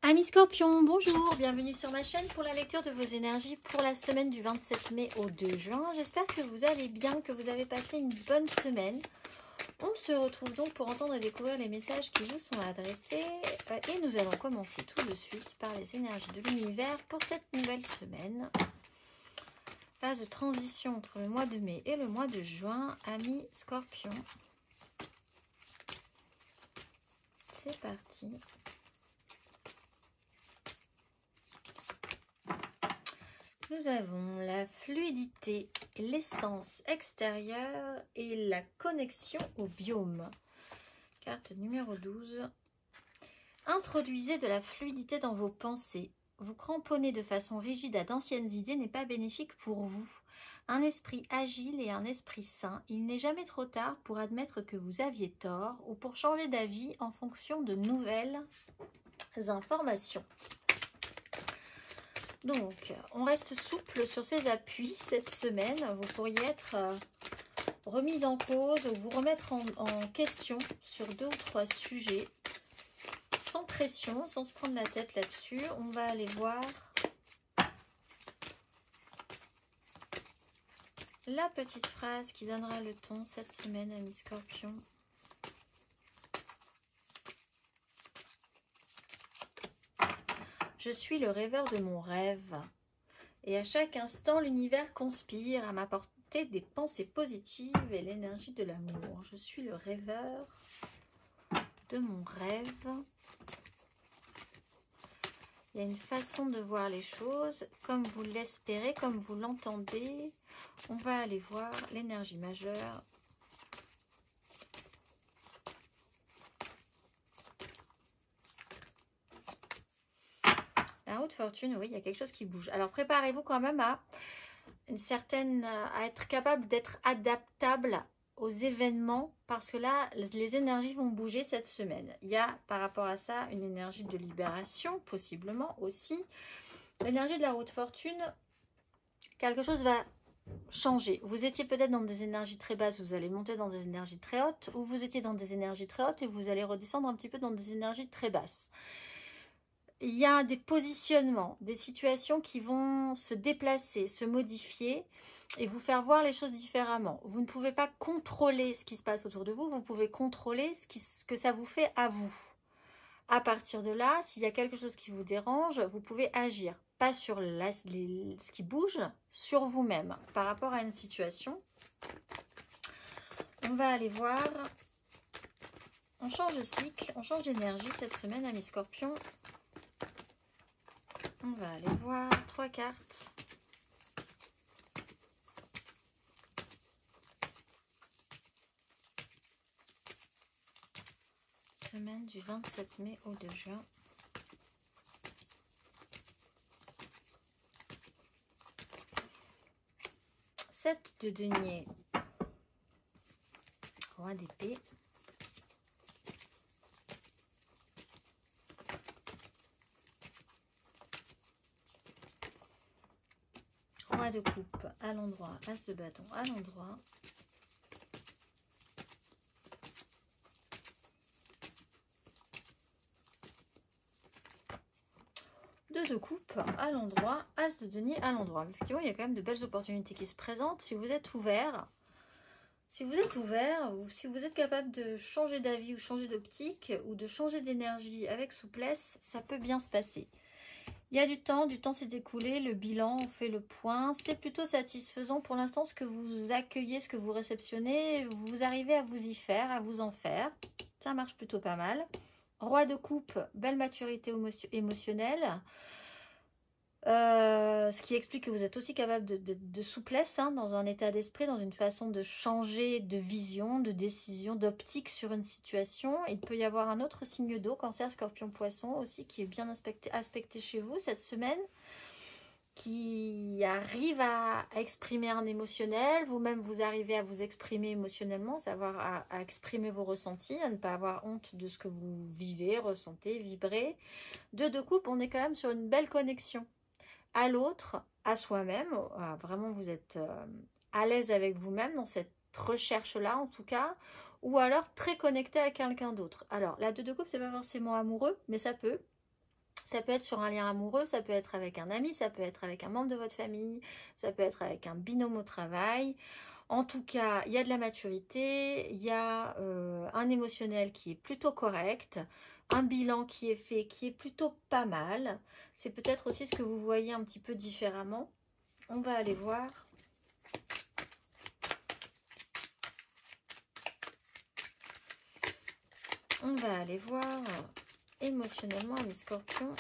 Amis Scorpions, bonjour, bienvenue sur ma chaîne pour la lecture de vos énergies pour la semaine du 27 mai au 2 juin. J'espère que vous allez bien, que vous avez passé une bonne semaine. On se retrouve donc pour entendre et découvrir les messages qui vous sont adressés. Et nous allons commencer tout de suite par les énergies de l'univers pour cette nouvelle semaine. Phase de transition entre le mois de mai et le mois de juin, amis Scorpions. C'est parti. Nous avons la fluidité, l'essence extérieure et la connexion au biome. Carte numéro 12. Introduisez de la fluidité dans vos pensées. Vous cramponner de façon rigide à d'anciennes idées n'est pas bénéfique pour vous. Un esprit agile et un esprit sain, il n'est jamais trop tard pour admettre que vous aviez tort ou pour changer d'avis en fonction de nouvelles informations. Donc, on reste souple sur ces appuis cette semaine. Vous pourriez être remise en cause ou vous remettre en question sur 2 ou 3 sujets. Sans pression, sans se prendre la tête là-dessus. On va aller voir la petite phrase qui donnera le ton cette semaine, amis Scorpions. Je suis le rêveur de mon rêve, et à chaque instant, l'univers conspire à m'apporter des pensées positives et l'énergie de l'amour. Je suis le rêveur de mon rêve. Il y a une façon de voir les choses, comme vous l'espérez, comme vous l'entendez. On va aller voir l'énergie majeure. La roue de fortune, oui, il y a quelque chose qui bouge. Alors, préparez-vous quand même à être capable d'être adaptable aux événements, parce que là, les énergies vont bouger cette semaine. Il y a, par rapport à ça, une énergie de libération, possiblement aussi. L'énergie de la roue de fortune, quelque chose va changer. Vous étiez peut-être dans des énergies très basses, vous allez monter dans des énergies très hautes, ou vous étiez dans des énergies très hautes et vous allez redescendre un petit peu dans des énergies très basses. Il y a des positionnements, des situations qui vont se déplacer, se modifier et vous faire voir les choses différemment. Vous ne pouvez pas contrôler ce qui se passe autour de vous, vous pouvez contrôler ce que ça vous fait à vous. À partir de là, s'il y a quelque chose qui vous dérange, vous pouvez agir. Pas sur ce qui bouge, sur vous-même par rapport à une situation. On va aller voir. On change de cycle, on change d'énergie cette semaine, amis Scorpions. On va aller voir 3 cartes. Semaine du 27 mai au 2 juin. Sept de denier. Roi d'épée. Roi de coupe à l'endroit, as de bâton à l'endroit. Deux de coupe à l'endroit, as de denier à l'endroit. Effectivement, il y a quand même de belles opportunités qui se présentent. Si vous êtes ouvert, ou si vous êtes capable de changer d'avis ou changer d'optique ou de changer d'énergie avec souplesse, ça peut bien se passer. Il y a du temps s'est écoulé, le bilan, on fait le point. C'est plutôt satisfaisant pour l'instant ce que vous accueillez, ce que vous réceptionnez. Vous arrivez à vous y faire, à vous en faire. Ça marche plutôt pas mal. Roi de coupe, belle maturité émotionnelle. Ce qui explique que vous êtes aussi capable de souplesse dans un état d'esprit, dans une façon de changer de vision, de décision, d'optique sur une situation. Il peut y avoir un autre signe d'eau, Cancer, Scorpion, Poisson aussi, qui est bien aspecté chez vous cette semaine, qui arrive à exprimer un émotionnel. Vous-même, vous arrivez à vous exprimer émotionnellement, savoir à exprimer vos ressentis, à ne pas avoir honte de ce que vous vivez, ressentez, vibrez. Deux de coupe, on est quand même sur une belle connexion à l'autre, à soi-même. Vraiment, vous êtes à l'aise avec vous-même dans cette recherche-là, en tout cas, ou alors très connecté à quelqu'un d'autre. Alors, la 2 de coupe, c'est pas forcément amoureux, mais ça peut. Ça peut être sur un lien amoureux, ça peut être avec un ami, ça peut être avec un membre de votre famille, ça peut être avec un binôme au travail. En tout cas, il y a de la maturité, il y a un émotionnel qui est plutôt correct, un bilan qui est fait, qui est plutôt pas mal. C'est peut-être aussi ce que vous voyez un petit peu différemment. On va aller voir. On va aller voir émotionnellement les scorpions.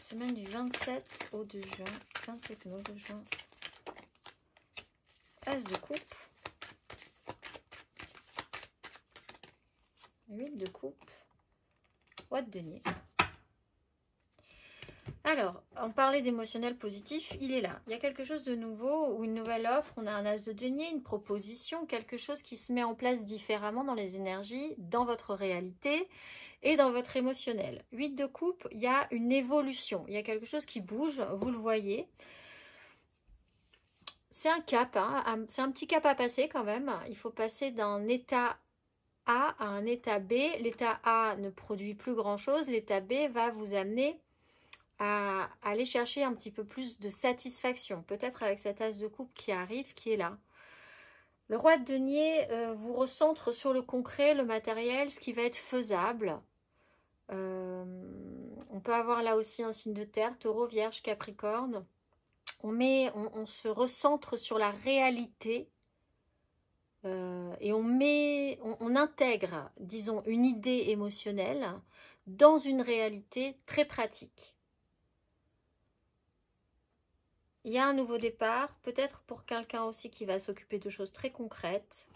Semaine du 27 au 2 juin. 27 au 2 juin. As de coupe. 8 de coupe. Roi de denier. Alors, on parlait d'émotionnel positif, il est là. Il y a quelque chose de nouveau ou une nouvelle offre. On a un as de denier, une proposition, quelque chose qui se met en place différemment dans les énergies, dans votre réalité et dans votre émotionnel. 8 de coupe, il y a une évolution. Il y a quelque chose qui bouge, vous le voyez. C'est un cap, hein, c'est un petit cap à passer quand même. Il faut passer d'un état A à un état B. L'état A ne produit plus grand-chose. L'état B va vous amener à aller chercher un petit peu plus de satisfaction. Peut-être avec cet as de coupe qui arrive, qui est là. Le roi de denier vous recentre sur le concret, le matériel, ce qui va être faisable. On peut avoir là aussi un signe de terre, taureau, vierge, capricorne. On se recentre sur la réalité et on intègre, disons, une idée émotionnelle dans une réalité très pratique. Il y a un nouveau départ, peut-être pour quelqu'un aussi qui va s'occuper de choses très concrètes.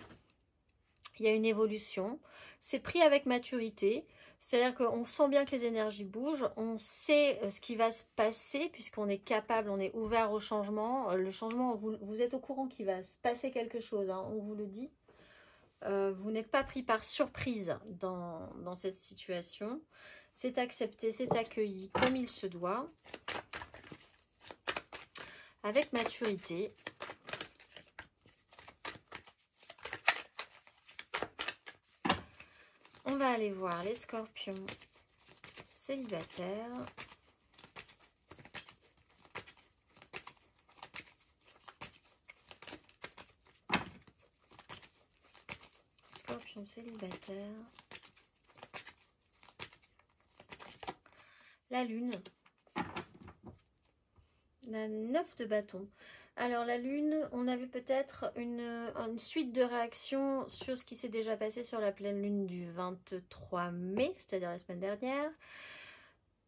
Il y a une évolution. C'est pris avec maturité. C'est-à-dire qu'on sent bien que les énergies bougent. On sait ce qui va se passer puisqu'on est capable, on est ouvert au changement. Le changement, vous êtes au courant qu'il va se passer quelque chose, hein, on vous le dit. Vous n'êtes pas pris par surprise dans cette situation. C'est accepté, c'est accueilli comme il se doit. Avec maturité. On va aller voir les scorpions célibataires. Scorpions célibataires. La lune. La 9 de bâton. Alors la lune, on avait peut-être une suite de réactions sur ce qui s'est déjà passé sur la pleine lune du 23 mai, c'est-à-dire la semaine dernière.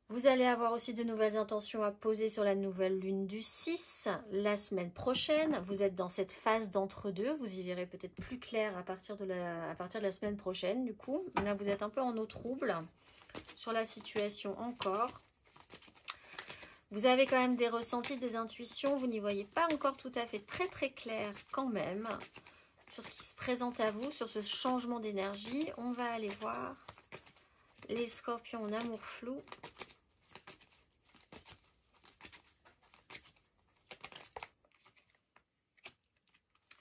Vous allez avoir aussi de nouvelles intentions à poser sur la nouvelle lune du 6, la semaine prochaine. Vous êtes dans cette phase d'entre-deux, vous y verrez peut-être plus clair à partir de la semaine prochaine. Du coup, là vous êtes un peu en eau trouble sur la situation encore. Vous avez quand même des ressentis, des intuitions. Vous n'y voyez pas encore tout à fait très clair quand même sur ce qui se présente à vous, sur ce changement d'énergie. On va aller voir les scorpions en amour flou.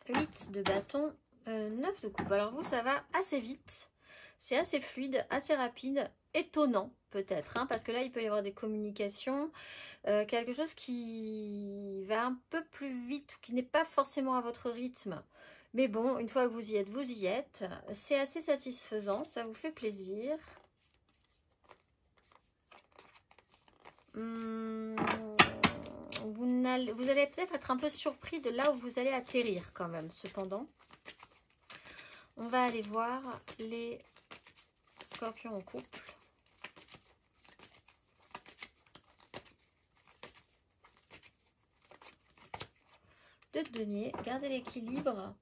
Huit de bâton, 9 de coupe. Alors vous, ça va assez vite. C'est assez fluide, assez rapide, étonnant peut-être, hein, parce que là, il peut y avoir des communications, quelque chose qui va un peu plus vite, qui n'est pas forcément à votre rythme. Mais bon, une fois que vous y êtes, vous y êtes. C'est assez satisfaisant, ça vous fait plaisir. Vous allez peut-être être un peu surpris de là où vous allez atterrir quand même, cependant. On va aller voir les scorpions en couple. De denier, gardez l'équilibre.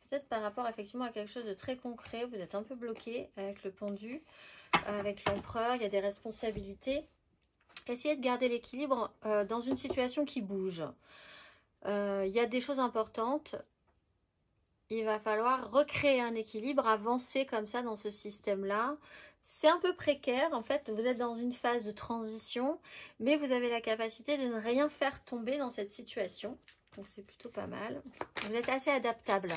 Peut-être par rapport effectivement à quelque chose de très concret. Vous êtes un peu bloqué avec le pendu, avec l'empereur. Il y a des responsabilités. Essayez de garder l'équilibre dans une situation qui bouge. Il y a des choses importantes. Il va falloir recréer un équilibre, avancer comme ça dans ce système-là. C'est un peu précaire, en fait, vous êtes dans une phase de transition, mais vous avez la capacité de ne rien faire tomber dans cette situation. Donc c'est plutôt pas mal. Vous êtes assez adaptable.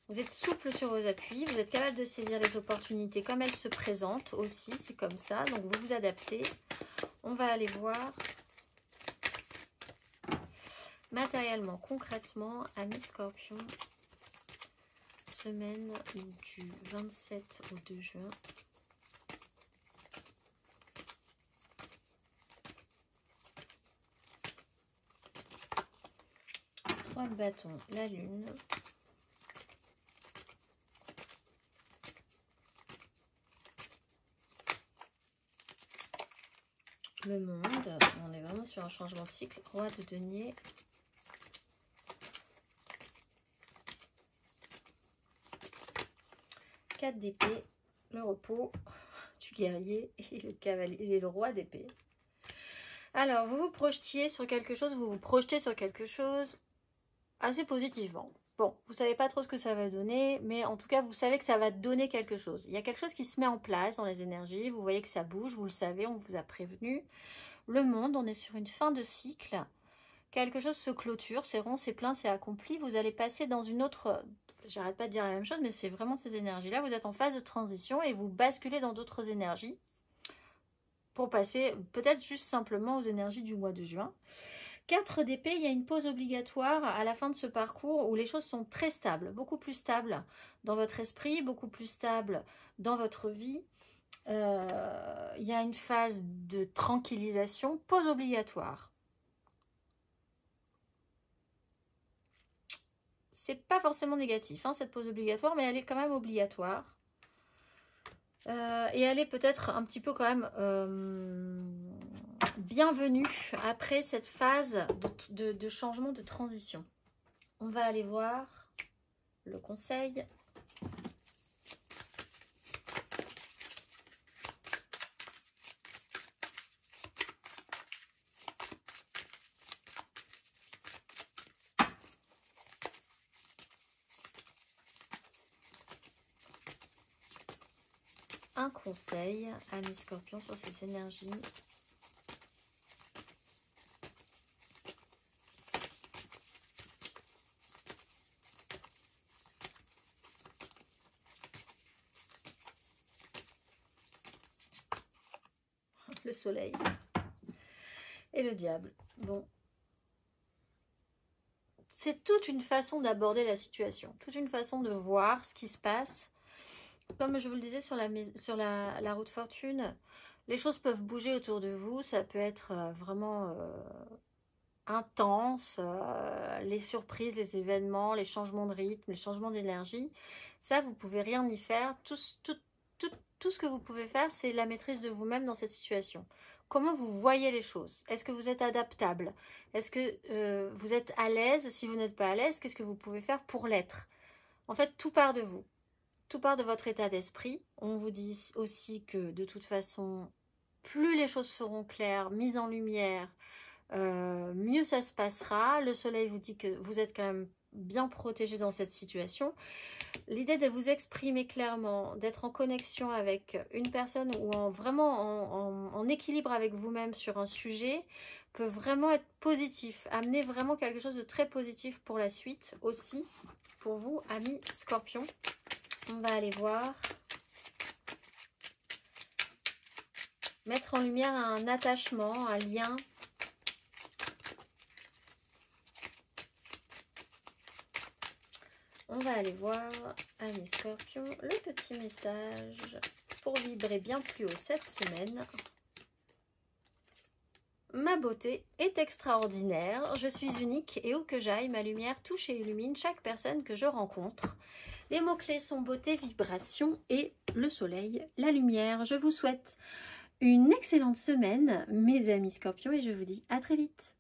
Vous êtes souple sur vos appuis, vous êtes capable de saisir les opportunités comme elles se présentent aussi, c'est comme ça. Donc vous vous adaptez. On va aller voir matériellement, concrètement, amis Scorpion, semaine du 27 au 2 juin. Trois de bâton, la lune. Le monde, on est vraiment sur un changement de cycle. Roi de denier. Quatre d'épée, le repos du guerrier et le cavalier et le roi d'épée. Alors, vous vous projetiez sur quelque chose, vous vous projetez sur quelque chose assez positivement. Bon, vous savez pas trop ce que ça va donner, mais en tout cas, vous savez que ça va donner quelque chose. Il y a quelque chose qui se met en place dans les énergies. Vous voyez que ça bouge, vous le savez, on vous a prévenu. Le monde, on est sur une fin de cycle. Quelque chose se clôture, c'est rond, c'est plein, c'est accompli. Vous allez passer dans une autre... J'arrête pas de dire la même chose, mais c'est vraiment ces énergies-là. Vous êtes en phase de transition et vous basculez dans d'autres énergies pour passer peut-être juste simplement aux énergies du mois de juin. 4 d'épée, il y a une pause obligatoire à la fin de ce parcours où les choses sont très stables, beaucoup plus stables dans votre esprit, beaucoup plus stables dans votre vie. Il y a une phase de tranquillisation, pause obligatoire. C'est pas forcément négatif, hein, cette pause obligatoire, mais elle est quand même obligatoire. Et elle est peut-être un petit peu quand même bienvenue après cette phase de changement, de transition. On va aller voir le conseil. Un conseil à mes scorpions sur ces énergies. Le soleil et le diable. Bon, c'est toute une façon d'aborder la situation, toute une façon de voir ce qui se passe. Comme je vous le disais sur la route fortune, les choses peuvent bouger autour de vous, ça peut être vraiment intense, les surprises, les événements, les changements de rythme, les changements d'énergie, ça vous pouvez rien y faire. Tout ce que vous pouvez faire, c'est la maîtrise de vous-même dans cette situation. Comment vous voyez les choses? Est-ce que vous êtes adaptable? Est-ce que vous êtes à l'aise? Si vous n'êtes pas à l'aise, qu'est-ce que vous pouvez faire pour l'être? En fait, tout part de vous. Tout part de votre état d'esprit. On vous dit aussi que de toute façon, plus les choses seront claires, mises en lumière, mieux ça se passera. Le soleil vous dit que vous êtes quand même bien protégé dans cette situation. L'idée de vous exprimer clairement, d'être en connexion avec une personne ou vraiment en équilibre avec vous-même sur un sujet peut vraiment être positif, amener vraiment quelque chose de très positif pour la suite aussi, pour vous, amis Scorpions. On va aller voir. Mettre en lumière un attachement, un lien. On va aller voir, amis Scorpions, le petit message pour vibrer bien plus haut cette semaine. Ma beauté est extraordinaire, je suis unique et où que j'aille, ma lumière touche et illumine chaque personne que je rencontre. Les mots-clés sont beauté, vibration et le soleil, la lumière. Je vous souhaite une excellente semaine, mes amis Scorpions, et je vous dis à très vite.